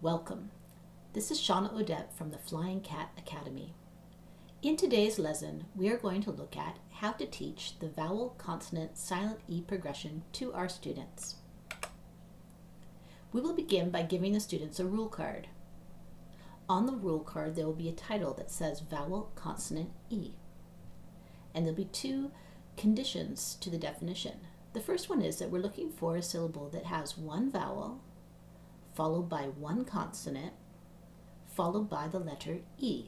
Welcome. This is Shawna Audet from the Flying Cat Academy. In today's lesson, we are going to look at how to teach the vowel consonant silent E progression to our students. We will begin by giving the students a rule card. On the rule card, there will be a title that says Vowel Consonant E. And there'll be two conditions to the definition. The first one is that we're looking for a syllable that has one vowel, followed by one consonant, followed by the letter E.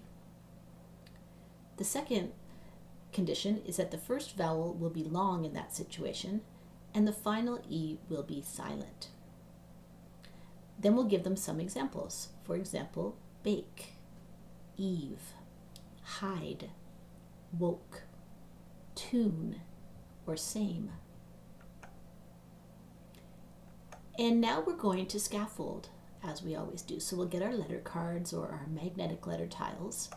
The second condition is that the first vowel will be long in that situation, and the final E will be silent. Then we'll give them some examples. For example, bake, eve, hide, woke, tune, or same. And now we're going to scaffold, as we always do. So we'll get our letter cards or our magnetic letter tiles,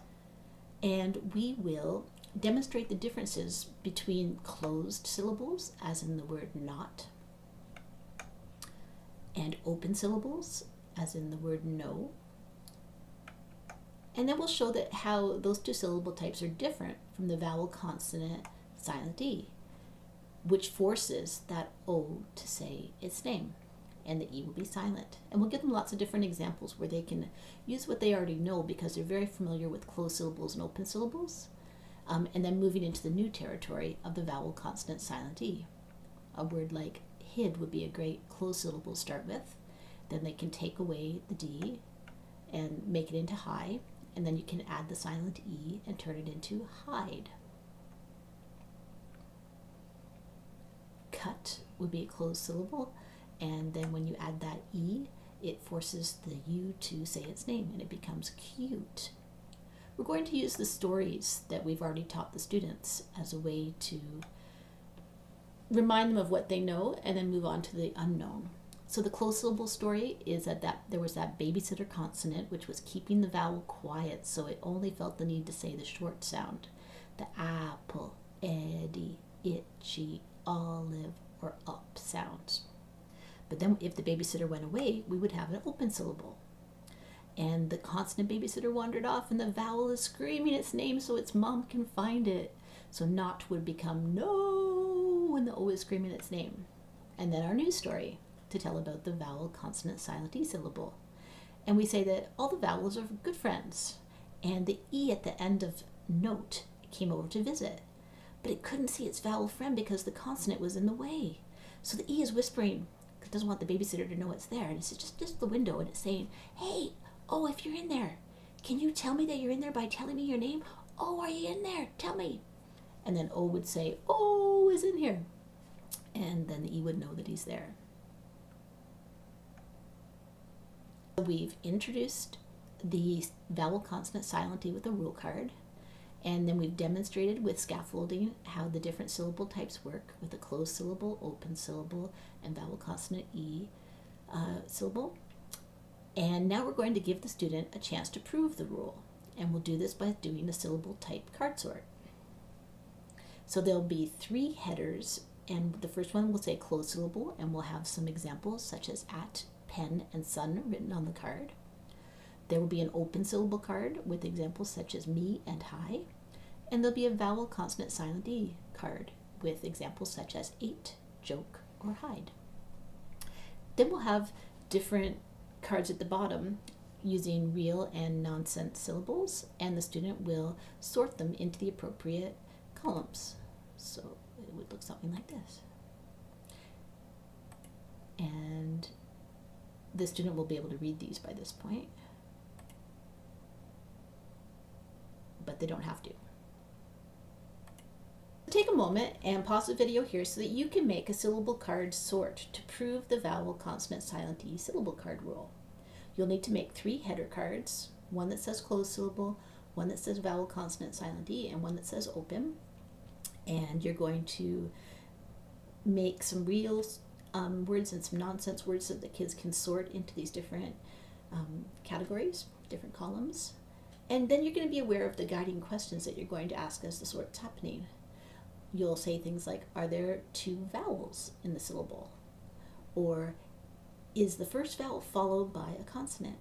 and we will demonstrate the differences between closed syllables, as in the word not, and open syllables, as in the word no. And then we'll show that how those two syllable types are different from the vowel consonant silent E, which forces that O to say its name, and the E will be silent. And we'll give them lots of different examples where they can use what they already know because they're very familiar with closed syllables and open syllables, and then moving into the new territory of the vowel consonant silent E. A word like hid would be a great closed syllable to start with. Then they can take away the D and make it into high, and then you can add the silent E and turn it into hide. Cut would be a closed syllable, and then when you add that E, it forces the U to say its name, and it becomes cute. We're going to use the stories that we've already taught the students as a way to remind them of what they know and then move on to the unknown. So the closed syllable story is that there was that babysitter consonant which was keeping the vowel quiet, so it only felt the need to say the short sound. The apple, Eddie, itchy, olive, or up sounds. But then if the babysitter went away, we would have an open syllable. And the consonant babysitter wandered off and the vowel is screaming its name so its mom can find it. So not would become no when the O is screaming its name. And then our news story to tell about the vowel consonant silent E syllable. And we say that all the vowels are good friends. And the E at the end of note came over to visit. But it couldn't see its vowel friend because the consonant was in the way. So the E is whispering, because it doesn't want the babysitter to know it's there. And it's just the window, and it's saying, hey, oh, if you're in there, can you tell me that you're in there by telling me your name? Oh, are you in there? Tell me. And then O would say, oh, is in here. And then the E would know that he's there. We've introduced the vowel consonant silent E with a rule card. And then we've demonstrated with scaffolding how the different syllable types work with a closed syllable, open syllable, and vowel consonant E syllable. And now we're going to give the student a chance to prove the rule. And we'll do this by doing the syllable type card sort. So there'll be 3 headers, and the first one will say closed syllable, and we'll have some examples such as at, pen, and sun written on the card. There will be an open syllable card with examples such as me and hi, and there'll be a vowel consonant silent E card with examples such as ate, joke, or hide. Then we'll have different cards at the bottom using real and nonsense syllables, and the student will sort them into the appropriate columns. So it would look something like this. And the student will be able to read these by this point, but they don't have to. Take a moment and pause the video here so that you can make a syllable card sort to prove the vowel consonant silent E syllable card rule. You'll need to make 3 header cards, one that says closed syllable, one that says vowel consonant silent E, and one that says open. And you're going to make some real words and some nonsense words so that the kids can sort into these different categories, different columns. And then you're going to be aware of the guiding questions that you're going to ask as the sort's happening. You'll say things like, are there 2 vowels in the syllable? Or is the first vowel followed by a consonant?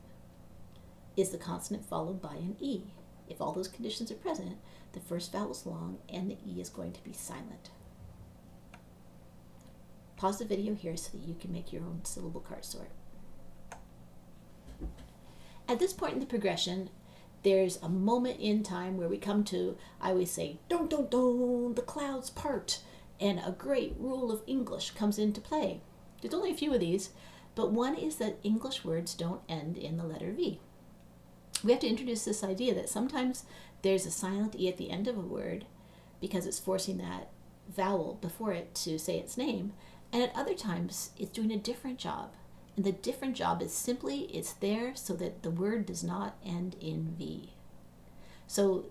is the consonant followed by an E. If all those conditions are present, the first vowel is long and the E is going to be silent. Pause the video here so that you can make your own syllable card sort. At this point in the progression, there's a moment in time where we come to, I always say, dun dun dun, the clouds part, and a great rule of English comes into play. There's only a few of these, but one is that English words don't end in the letter V. We have to introduce this idea that sometimes there's a silent E at the end of a word because it's forcing that vowel before it to say its name, and at other times it's doing a different job. And the different job is simply it's there so that the word does not end in V. So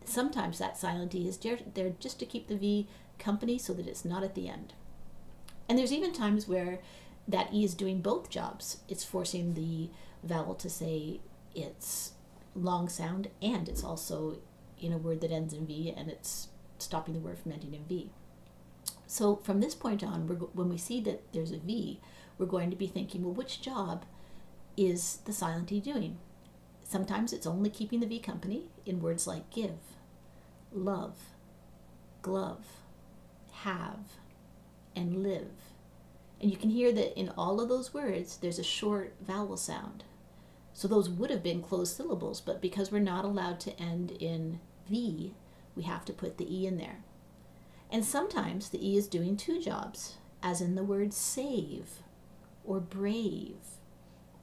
sometimes that silent E is there just to keep the V company so that it's not at the end. And there's even times where that E is doing both jobs. It's forcing the vowel to say its long sound, and it's also in a word that ends in V, and it's stopping the word from ending in V. So from this point on, when we see that there's a V, we're going to be thinking, well, which job is the silent E doing? Sometimes it's only keeping the V company in words like give, love, glove, have, and live. And you can hear that in all of those words, there's a short vowel sound. So those would have been closed syllables, but because we're not allowed to end in V, we have to put the E in there. And sometimes the E is doing two jobs, as in the word save, or brave,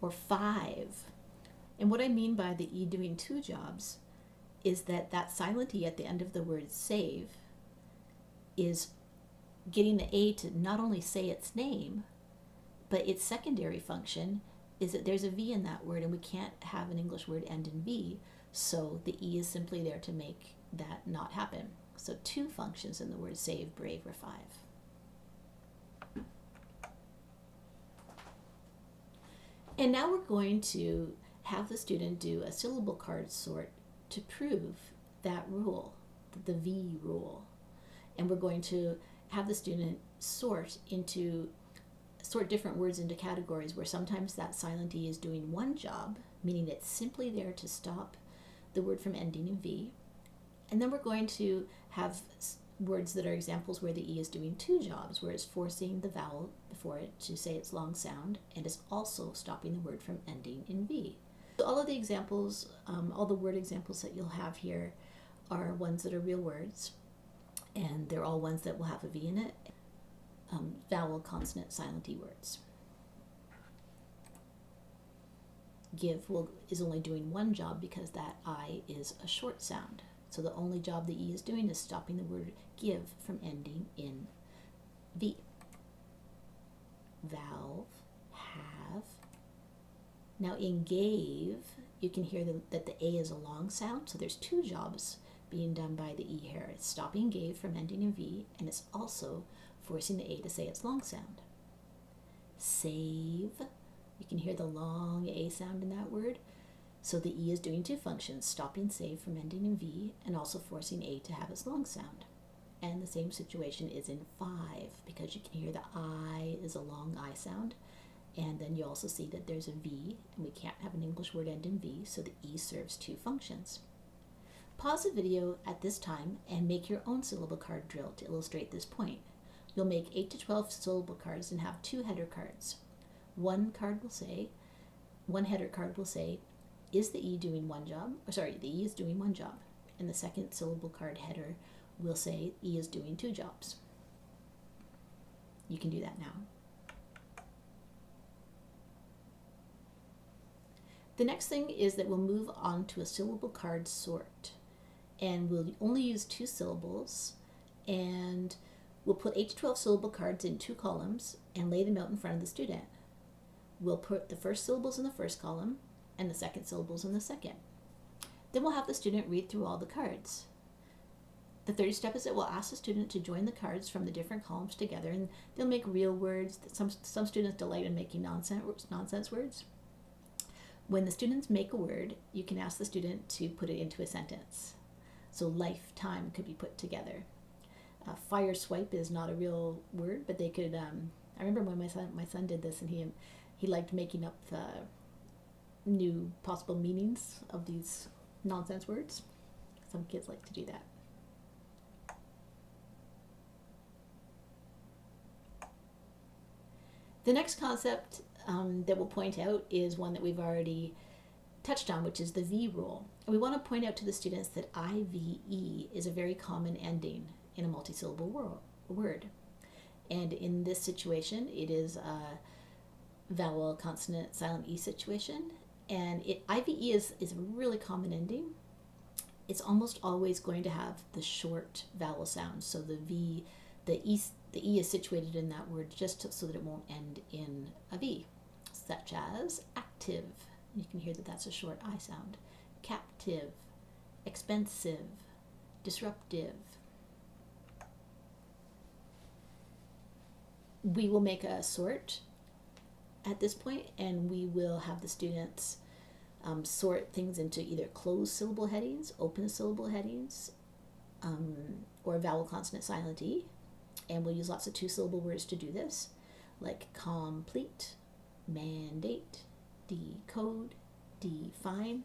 or five. And what I mean by the E doing two jobs is that that silent E at the end of the word save is getting the A to not only say its name, but its secondary function is that there's a V in that word, and we can't have an English word end in V, so the E is simply there to make that not happen. So two functions in the word save, brave, or five. And now we're going to have the student do a syllable card sort to prove that rule, the V rule. And we're going to have the student sort different words into categories where sometimes that silent E is doing one job, meaning it's simply there to stop the word from ending in V. And then we're going to have words that are examples where the E is doing two jobs, where it's forcing the vowel before it to say its long sound, and is also stopping the word from ending in V. So all of the examples, all the word examples that you'll have here are ones that are real words, and they're all ones that will have a V in it. Vowel, consonant, silent E words. Give is only doing one job because that I is a short sound. So the only job the E is doing is stopping the word give from ending in V. Valve, have. Now in gave, you can hear that the A is a long sound, so there's two jobs being done by the E here. It's stopping gave from ending in V, and it's also forcing the A to say its long sound. Save, you can hear the long A sound in that word. So the E is doing two functions, stopping save from ending in V and also forcing A to have its long sound. And the same situation is in five, because you can hear the I is a long I sound, and then you also see that there's a V, and we can't have an English word end in V, so the E serves two functions. Pause the video at this time and make your own syllable card drill to illustrate this point. You'll make 8 to 12 syllable cards and have two header cards. One header card will say, is the E doing one job? The E is doing one job. And the second syllable card header will say E is doing two jobs. You can do that now. The next thing is that we'll move on to a syllable card sort. And we'll only use two syllables, and we'll put 8 to 12 syllable cards in two columns and lay them out in front of the student. We'll put the first syllables in the first column and the second syllables in the second. Then we'll have the student read through all the cards. The third step is that we'll ask the student to join the cards from the different columns together, and they'll make real words. Some students delight in making nonsense words. When the students make a word, you can ask the student to put it into a sentence. So lifetime could be put together. Fire swipe is not a real word, but they could, I remember when my son did this, and he liked making up new possible meanings of these nonsense words. Some kids like to do that. The next concept that we'll point out is one that we've already touched on, which is the V rule. And we want to point out to the students that IVE is a very common ending in a multisyllable word. And in this situation, it is a vowel, consonant, silent E situation. And IVE is a really common ending. It's almost always going to have the short vowel sound. So the V, the E is situated in that word just so that it won't end in a V, such as active. You can hear that that's a short I sound. Captive, expensive, disruptive. We will make a sort at this point, and we will have the students sort things into either closed syllable headings, open syllable headings, or vowel, consonant, silent E. And we'll use lots of two-syllable words to do this, like complete, mandate, decode, define.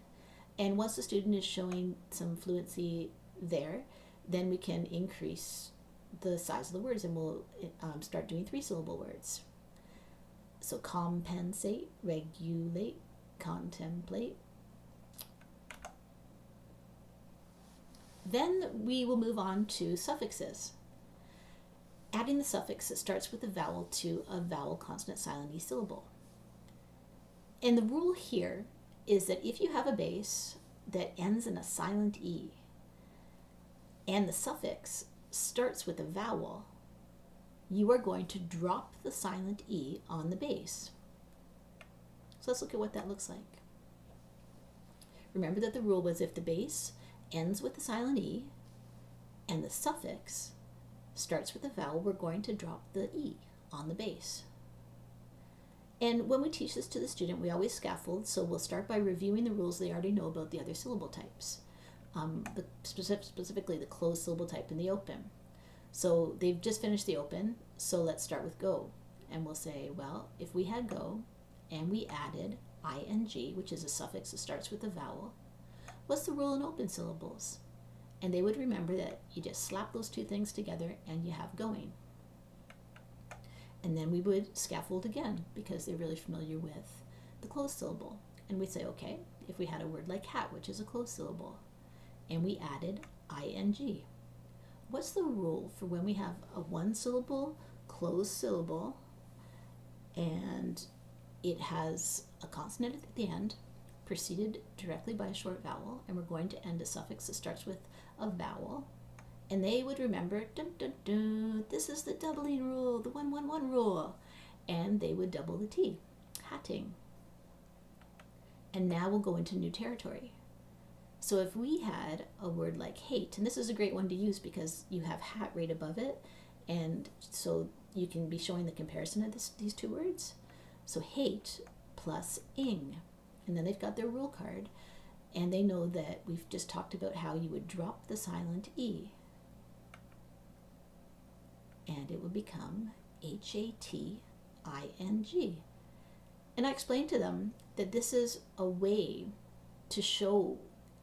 And once the student is showing some fluency there, then we can increase the size of the words, and we'll start doing three-syllable words. So compensate, regulate, contemplate. Then we will move on to suffixes. Adding the suffix that starts with a vowel to a vowel, consonant, silent E syllable. And the rule here is that if you have a base that ends in a silent E and the suffix starts with a vowel, you are going to drop the silent E on the base. So let's look at what that looks like. Remember that the rule was if the base ends with a silent E and the suffix starts with a vowel, we're going to drop the E on the base. And when we teach this to the student, we always scaffold, so we'll start by reviewing the rules they already know about the other syllable types, specifically the closed syllable type and the open. So they've just finished the open, so let's start with go. And we'll say, well, if we had go and we added ing, which is a suffix that starts with a vowel, what's the rule in open syllables? And they would remember that you just slap those two things together and you have going. And then we would scaffold again because they're really familiar with the closed syllable. And we'd say, okay, if we had a word like hat, which is a closed syllable, and we added ing, what's the rule for when we have a one-syllable closed syllable and it has a consonant at the end preceded directly by a short vowel, and we're going to end a suffix that starts with a vowel, and they would remember, dun, dun, dun, this is the doubling rule, the 1-1-1 rule, and they would double the T, hatting. And now we'll go into new territory. So if we had a word like hate, and this is a great one to use because you have hat right above it, and so you can be showing the comparison of these two words. So hate plus ing. And then they've got their rule card, and they know that we've just talked about how you would drop the silent E, and it would become hating. And I explained to them that this is a way to show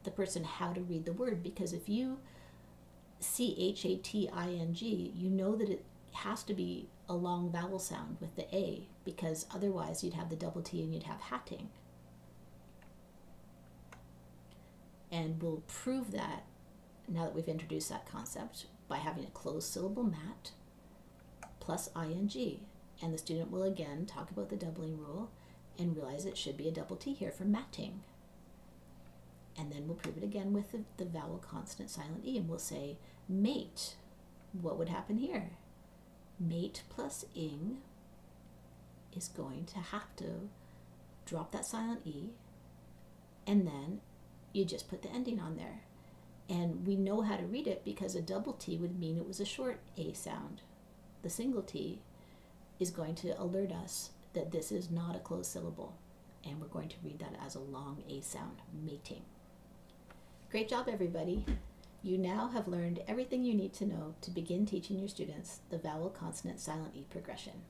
the person how to read the word, because if you see hating, you know that it has to be a long vowel sound with the A, because otherwise you'd have the double T and you'd have hatting. And we'll prove that now that we've introduced that concept by having a closed syllable mat plus ing. And the student will again talk about the doubling rule and realize it should be a double T here for matting. And then we'll prove it again with the vowel, consonant, silent E, and we'll say mate. What would happen here? Mate plus ing is going to have to drop that silent E, and then you just put the ending on there. And we know how to read it because a double T would mean it was a short A sound. The single T is going to alert us that this is not a closed syllable, and we're going to read that as a long A sound, mating. Great job, everybody. You now have learned everything you need to know to begin teaching your students the vowel, consonant, silent E progression.